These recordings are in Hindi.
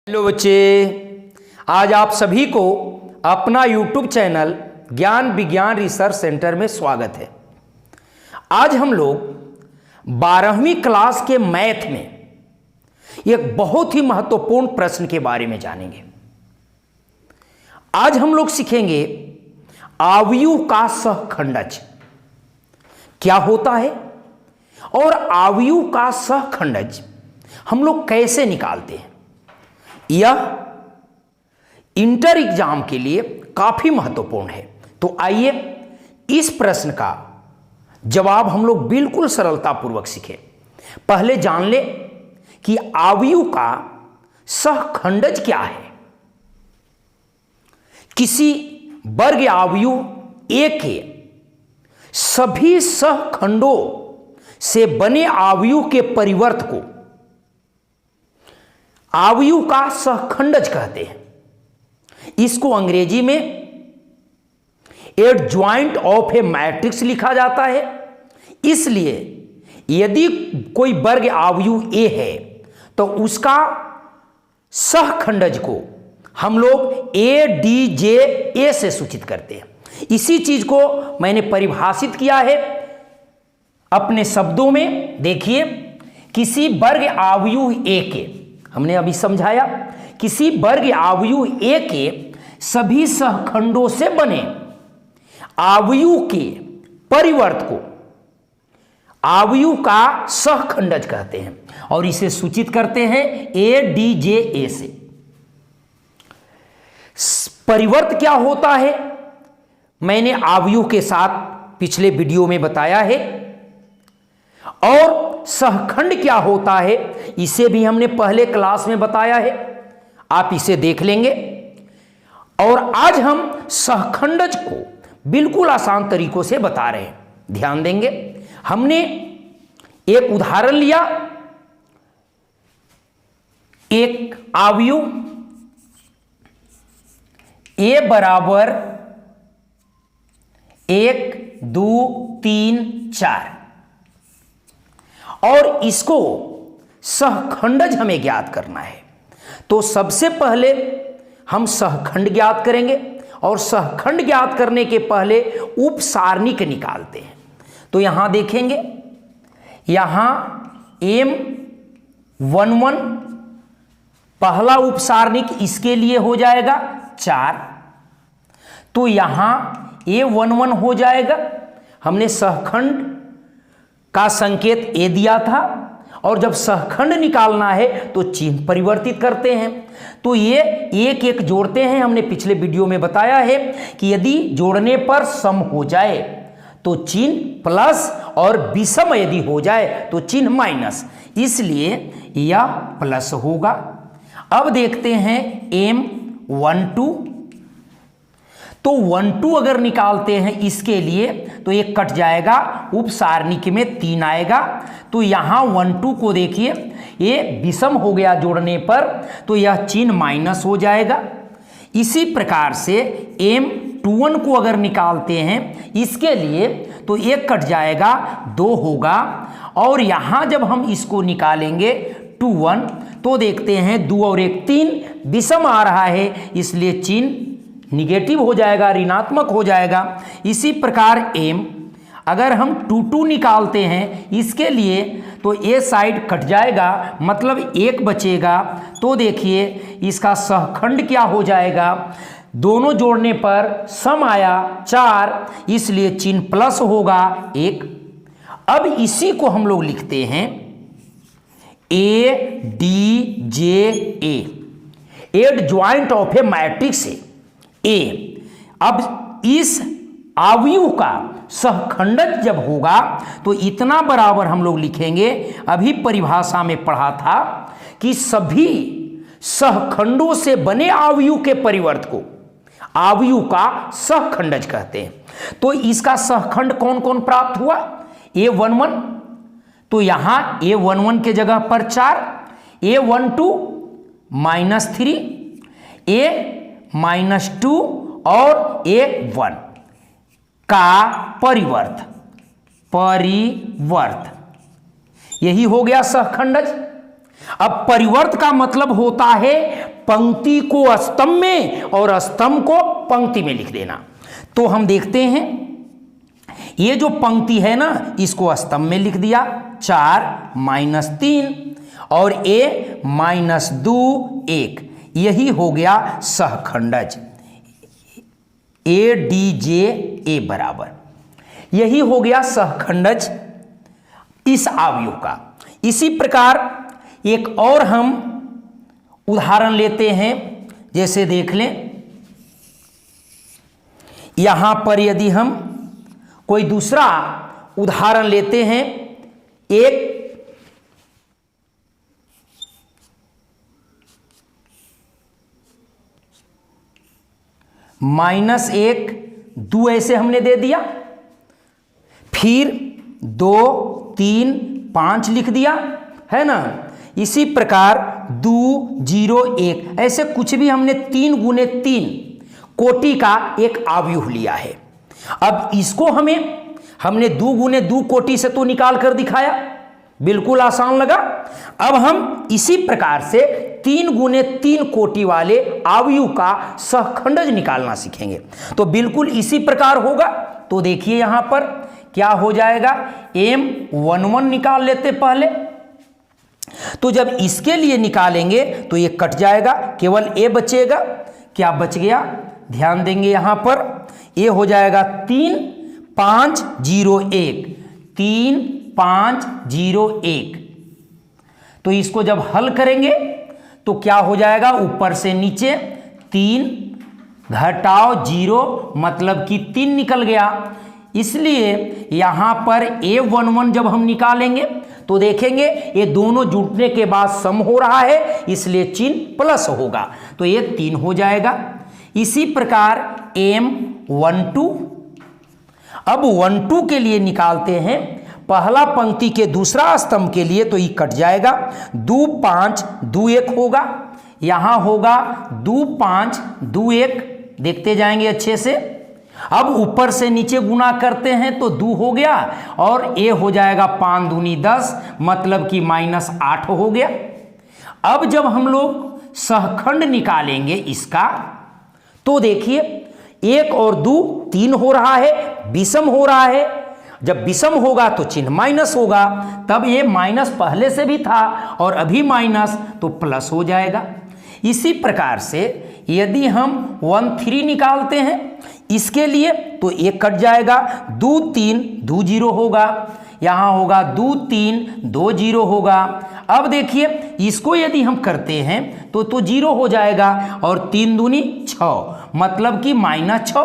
हेलो बच्चे, आज आप सभी को अपना YouTube चैनल ज्ञान विज्ञान रिसर्च सेंटर में स्वागत है। आज हम लोग 12वीं क्लास के मैथ में एक बहुत ही महत्वपूर्ण प्रश्न के बारे में जानेंगे। आज हम लोग सीखेंगे अवयव का सहखंडज क्या होता है और अवयव का सहखंडज हम लोग कैसे निकालते हैं। यह इंटर एग्जाम के लिए काफी महत्वपूर्ण है। तो आइए इस प्रश्न का जवाब हम लोग बिल्कुल सरलतापूर्वक सीखें। पहले जान ले कि अवयव का सहखंडज क्या है। किसी वर्ग अवयव ए के सभी सहखंडों से बने अवयव के परिवर्त को अवयव का सहखंडज कहते हैं। इसको अंग्रेजी में एडज्वाइंट ऑफ ए मैट्रिक्स लिखा जाता है। इसलिए यदि कोई वर्ग अवयव ए है तो उसका सहखंडज को हम लोग ए डी जे ए से सूचित करते हैं। इसी चीज को मैंने परिभाषित किया है अपने शब्दों में। देखिए, किसी वर्ग अवयव ए के, हमने अभी समझाया, किसी वर्ग अवयव ए के सभी सहखंडों से बने अवयव के परिवर्त को अवयव का सहखंडज कहते हैं और इसे सूचित करते हैं ए डी जे ए से। परिवर्त क्या होता है मैंने अवयव के साथ पिछले वीडियो में बताया है, और सहखंड क्या होता है इसे भी हमने पहले क्लास में बताया है। आप इसे देख लेंगे। और आज हम सहखंडज को बिल्कुल आसान तरीकों से बता रहे हैं, ध्यान देंगे। हमने एक उदाहरण लिया, एक अवयव ए बराबर 1 2 3 4 और इसको सहखंडज हमें ज्ञात करना है। तो सबसे पहले हम सहखंड ज्ञात करेंगे और सहखंड ज्ञात करने के पहले उप सारणिक निकालते हैं। तो यहां देखेंगे, यहां M11 पहला उप सारणिक इसके लिए हो जाएगा 4, तो यहां A11 हो जाएगा। हमने सहखंड का संकेत ए दिया था और जब सहखंड निकालना है तो चिन्ह परिवर्तित करते हैं। तो ये एक एक जोड़ते हैं। हमने पिछले वीडियो में बताया है कि यदि जोड़ने पर सम हो जाए तो चिन्ह प्लस और विषम यदि हो जाए तो चिन्ह माइनस, इसलिए यह प्लस होगा। अब देखते हैं M12, तो 12 अगर निकालते हैं इसके लिए तो ये कट जाएगा, उप सारणिक में 3 आएगा। तो यहां 12 को देखिए, ये विषम हो गया जोड़ने पर, तो यह चिन्ह माइनस हो जाएगा। इसी प्रकार से M21 को अगर निकालते हैं इसके लिए तो एक कट जाएगा, 2 होगा। और यहां जब हम इसको निकालेंगे 21 तो देखते हैं 2 और 1 3, विषम आ रहा है इसलिए चिन्ह निगेटिव हो जाएगा, ऋणात्मक हो जाएगा। इसी प्रकार M अगर हम 22 निकालते हैं इसके लिए तो ए साइड कट जाएगा, मतलब 1 बचेगा। तो देखिए इसका सहखंड क्या हो जाएगा, दोनों जोड़ने पर सम आया 4, इसलिए चिन्ह प्लस होगा 1। अब इसी को हम लोग लिखते हैं A D J A, adjoint of A matrix A. अब इस अवयव का सहखंडज जब होगा तो इतना बराबर हम लोग लिखेंगे, अभी परिभाषा में पढ़ा था कि सभी सहखंडों से बने अवयव के परिवर्त को अवयव का सहखंडज कहते हैं। तो इसका सहखंड कौन कौन प्राप्त हुआ, A11, तो यहां A11 के जगह पर 4, A12 -3, A-2 और A1 का परिवर्त यही हो गया सहखंडज। अब परिवर्त का मतलब होता है पंक्ति को स्तंभ में और स्तंभ को पंक्ति में लिख देना। तो हम देखते हैं ये जो पंक्ति है ना, इसको स्तंभ में लिख दिया 4 - 3 और a - 2 1, यही हो गया सहखंडज ADJ बराबर, यही हो गया सहखंडज इस अवयव का। इसी प्रकार एक और हम उदाहरण लेते हैं, जैसे देख लें यहां पर यदि हम कोई दूसरा उदाहरण लेते हैं, एक -1 2 ऐसे हमने दे दिया, फिर 2 3 5 लिख दिया है ना। इसी प्रकार 2 0 1 ऐसे कुछ भी हमने 3 × 3 कोटि का एक अवयव लिया है। अब इसको हमने 2 × 2 कोटि से तो निकाल कर दिखाया, बिल्कुल आसान लगा। अब हम इसी प्रकार से 3 × 3 कोटि वाले अवयव का सहखंडज निकालना सीखेंगे। तो बिल्कुल इसी प्रकार होगा। तो देखिए यहां पर क्या हो जाएगा, M11 निकाल लेते पहले। तो जब इसके लिए निकालेंगे तो ये कट जाएगा, केवल A बचेगा। क्या बच गया, ध्यान देंगे यहां पर, ये हो जाएगा 3 5 0 1 3 5 0 1। तो इसको जब हल करेंगे तो क्या हो जाएगा, ऊपर से नीचे 3 घटाओ 0 मतलब कि 3 निकल गया। इसलिए यहां पर A11 जब हम निकालेंगे तो देखेंगे ये दोनों जुटने के बाद सम हो रहा है, इसलिए चिन्ह प्लस होगा, तो ये 3 हो जाएगा। इसी प्रकार M12, अब 12 के लिए निकालते हैं, पहला पंक्ति के दूसरा स्तंभ के लिए तो ये कट जाएगा, 2 5 2 1 होगा, यहां होगा 2 5 2 1, देखते जाएंगे अच्छे से। अब ऊपर से नीचे गुना करते हैं तो 2 हो गया और A हो जाएगा 5 दूनी 10 मतलब कि -8 हो गया। अब जब हम लोग सहखंड निकालेंगे इसका तो देखिए 1 और 2 3 हो रहा है, विषम हो रहा है। जब विषम होगा तो चिन्ह माइनस होगा, तब ये माइनस पहले से भी था और अभी माइनस तो प्लस हो जाएगा। इसी प्रकार से यदि हम 1 3 निकालते हैं इसके लिए तो 1 कट जाएगा, 2 3 2 0 होगा, यहां होगा 2 3 2 0 होगा। अब देखिए इसको यदि हम करते हैं तो 0 हो जाएगा और 3 दूनी 6 मतलब कि -6।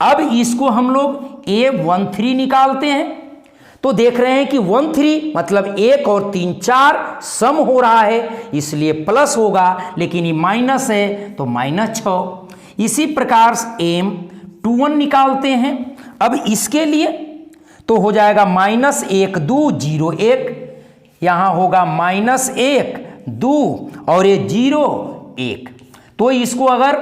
अब इसको हम लोग A13 निकालते हैं तो देख रहे हैं कि 13 मतलब 1 और 3 4 सम हो रहा है, इसलिए प्लस होगा, लेकिन ये माइनस है तो -6। इसी प्रकार M21 निकालते हैं। अब इसके लिए तो हो जाएगा -1 2 0 1, यहां होगा -1 2 और ये 0 1। तो इसको अगर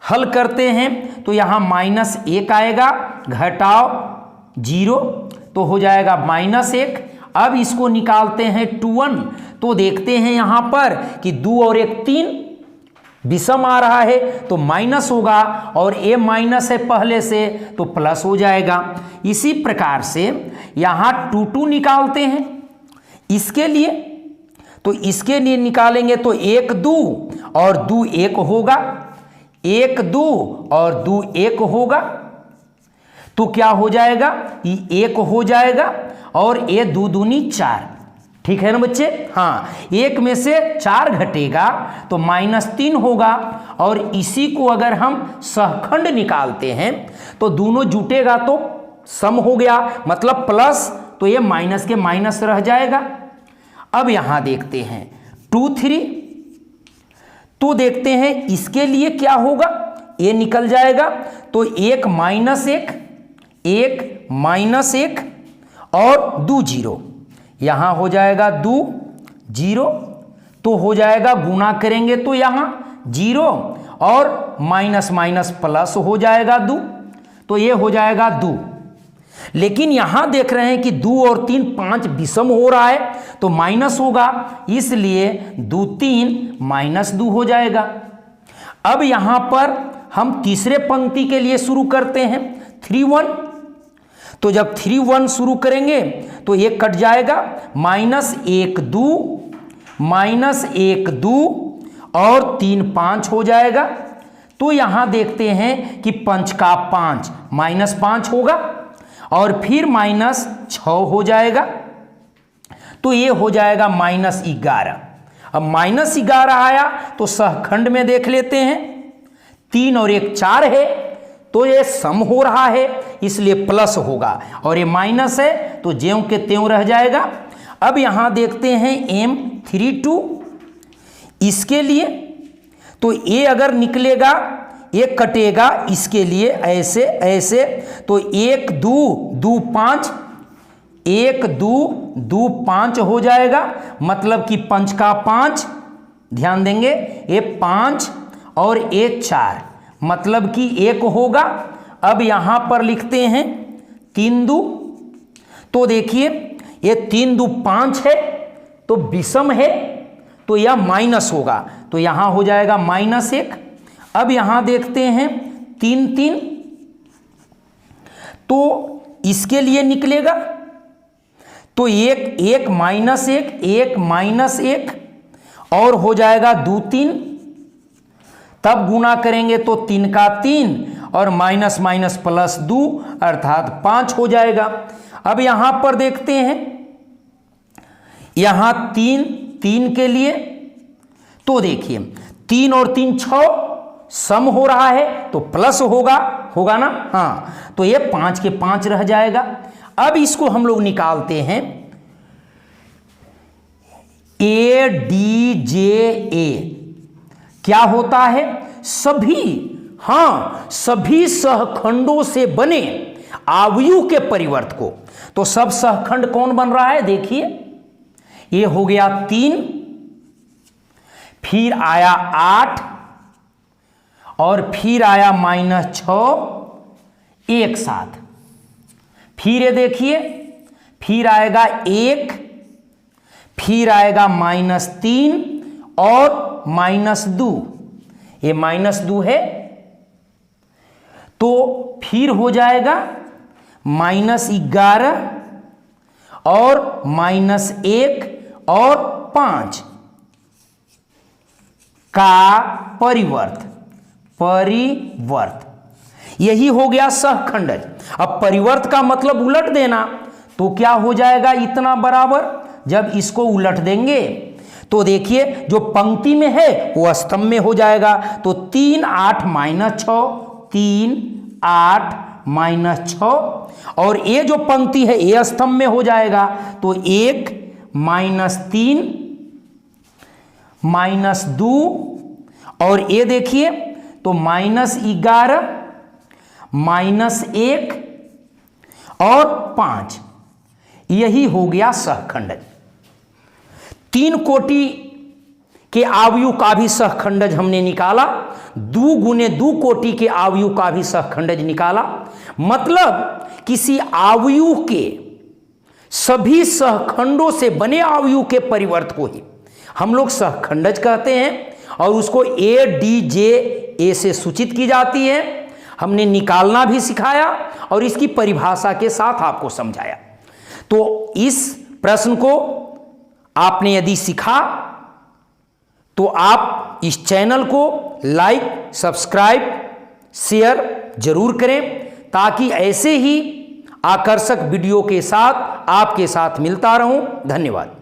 हल करते हैं तो यहां -1 आएगा, घटाओ 0 तो हो जाएगा -1। अब इसको निकालते हैं 21 तो देखते हैं यहां पर कि 2 और 1 3 विषम आ रहा है तो माइनस होगा और A माइनस है पहले से तो प्लस हो जाएगा। इसी प्रकार से यहां 2 2 निकालते हैं इसके लिए, तो इसके लिए निकालेंगे तो 1 2 और 2 1 होगा, 1 2 और 2 1 होगा, तो क्या हो जाएगा, ये 1 हो जाएगा और ये 2 दूनी 4। ठीक है ना बच्चे, हाँ 1 में से 4 घटेगा तो -3 होगा। और इसी को अगर हम सहखंड निकालते हैं तो दोनों जुटेगा तो सम हो गया मतलब प्लस, तो ये माइनस के माइनस रह जाएगा। अब यहां देखते हैं 2 3, तो देखते हैं इसके लिए क्या होगा, ये निकल जाएगा तो 1 -1 1 -1 और 2 0, यहां हो जाएगा 2 0, तो हो जाएगा गुना करेंगे तो यहां 0 और माइनस माइनस प्लस हो जाएगा 2, तो ये हो जाएगा 2। लेकिन यहां देख रहे हैं कि 2 और 3 5 विषम हो रहा है तो माइनस होगा, इसलिए 2 3 -2 हो जाएगा। अब यहां पर हम तीसरे पंक्ति के लिए शुरू करते हैं 3 1। तो जब 3 1 शुरू करेंगे तो ये कट जाएगा, -1 2 -1 2 और 3 5 हो जाएगा। तो यहां देखते हैं कि 5 का 5 -5 होगा और फिर -6 हो जाएगा, तो ये हो जाएगा -11। अब -11 आया तो सहखंड में देख लेते हैं, 3 और 1 4 है तो ये सम हो रहा है इसलिए प्लस होगा, और ये माइनस है तो ज्यों के त्यों रह जाएगा। अब यहां देखते हैं M32 इसके लिए, तो ये अगर निकलेगा ये कटेगा इसके लिए ऐसे ऐसे, तो 1 2 2 5 1 2 2 5 हो जाएगा, मतलब कि 5 का 5, ध्यान देंगे ये 5 और ये 4, मतलब कि 1 होगा। अब यहां पर लिखते हैं 3 2, तो देखिए ये 3 2 5 है तो विषम है तो यह माइनस होगा, तो यहां हो जाएगा -1। अब यहां देखते हैं 3 3, तो इसके लिए निकलेगा तो 1 1 -1 1 -1 और हो जाएगा 2 3, तब गुना करेंगे तो 3 का 3 और माइनस माइनस प्लस 2 अर्थात 5 हो जाएगा। अब यहां पर देखते हैं यहां 3 3 के लिए, तो देखिए 3 और 3 6 सम हो रहा है तो प्लस होगा ना, हाँ, तो ये 5 के 5 रह जाएगा। अब इसको हम लोग निकालते हैं ADJA क्या होता है, सभी सहखंडों से बने आव्यूह के परिवर्त को। तो सब सहखंड कौन बन रहा है, देखिए ये हो गया 3, फिर आया 8 और फिर आया -6 एक साथ, फिर ये देखिए फिर आएगा 1, फिर आएगा -3 और -2, ये -2 है तो फिर हो जाएगा -11 और -1 और 5 का परिवर्त, यही हो गया सहखंडज। अब परिवर्त का मतलब उलट देना, तो क्या हो जाएगा इतना बराबर, जब इसको उलट देंगे तो देखिए जो पंक्ति में है वो स्तंभ में हो जाएगा, तो 3 8 -6 3 8 -6, और ये जो पंक्ति है ये स्तंभ में हो जाएगा, तो 1 -3 -2 और ये देखिए तो -11 -1 और 5, यही हो गया सहखंडज। 3 कोटि के आव्यूह का भी सहखंडज हमने निकाला, 2 × 2 कोटि के आव्यूह का भी सहखंडज निकाला, मतलब किसी आव्यूह के सभी सहखंडों से बने आव्यूह के परिवर्त को ही हम लोग सहखंडज कहते हैं, और उसको ADJA से सूचित की जाती है। हमने निकालना भी सिखाया और इसकी परिभाषा के साथ आपको समझाया। तो इस प्रश्न को आपने यदि सीखा तो आप इस चैनल को लाइक सब्सक्राइब शेयर जरूर करें, ताकि ऐसे ही आकर्षक वीडियो के साथ आपके साथ मिलता रहूं। धन्यवाद।